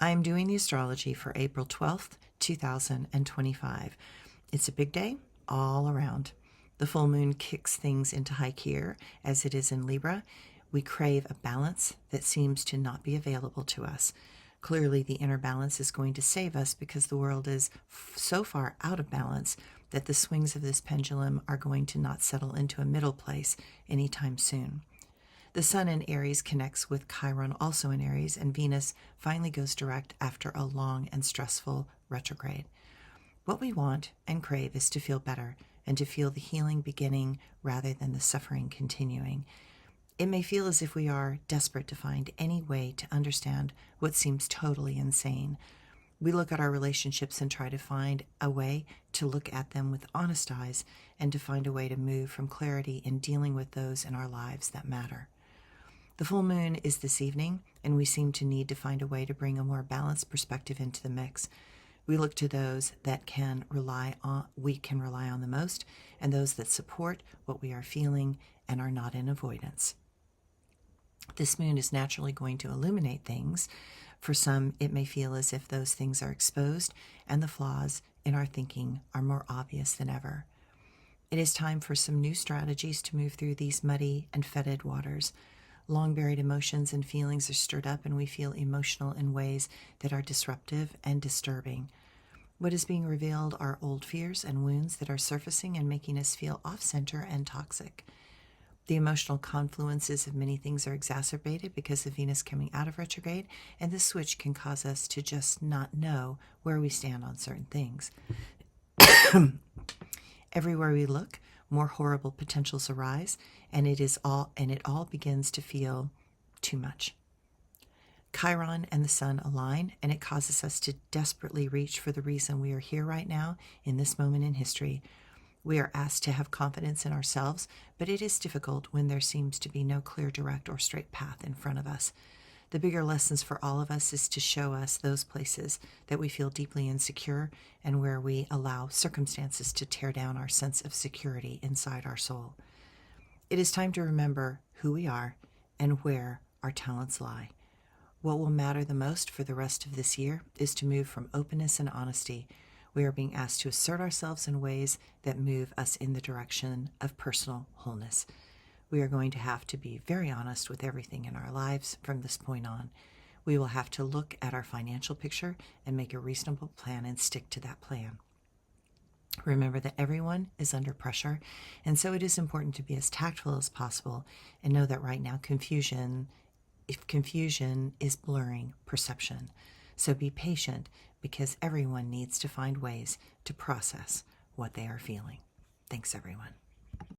I'm doing the astrology for April 12th, 2025. It's a big day all around. The full moon kicks things into high gear as it is in Libra. We crave a balance that seems to not be available to us. Clearly, the inner balance is going to save us because the world is so far out of balance that the swings of this pendulum are going to not settle into a middle place anytime soon. The Sun in Aries connects with Chiron, also in Aries, and Venus finally goes direct after a long and stressful retrograde. What we want and crave is to feel better and to feel the healing beginning rather than the suffering continuing. It may feel as if we are desperate to find any way to understand what seems totally insane. We look at our relationships and try to find a way to look at them with honest eyes and to find a way to move from clarity in dealing with those in our lives that matter. The full moon is this evening, and we seem to need to find a way to bring a more balanced perspective into the mix. We look to those that we can rely on the most, and those that support what we are feeling and are not in avoidance. This moon is naturally going to illuminate things. For some, it may feel as if those things are exposed and the flaws in our thinking are more obvious than ever. It is time for some new strategies to move through these muddy and fetid waters. Long buried emotions and feelings are stirred up, and we feel emotional in ways that are disruptive and disturbing. What is being revealed are old fears and wounds that are surfacing and making us feel off-center and toxic. The emotional confluences of many things are exacerbated because of Venus coming out of retrograde, and this switch can cause us to just not know where we stand on certain things. Everywhere we look, more horrible potentials arise, and it all begins to feel too much. Chiron and the Sun align, and it causes us to desperately reach for the reason we are here right now in this moment in history. We are asked to have confidence in ourselves, but it is difficult when there seems to be no clear, direct, or straight path in front of us. The bigger lessons for all of us is to show us those places that we feel deeply insecure and where we allow circumstances to tear down our sense of security inside our soul. It is time to remember who we are and where our talents lie. What will matter the most for the rest of this year is to move from openness and honesty. We are being asked to assert ourselves in ways that move us in the direction of personal wholeness. We are going to have to be very honest with everything in our lives from this point on. We will have to look at our financial picture and make a reasonable plan and stick to that plan. Remember that everyone is under pressure, and so it is important to be as tactful as possible and know that right now confusion is blurring perception. So be patient, because everyone needs to find ways to process what they are feeling. Thanks, everyone.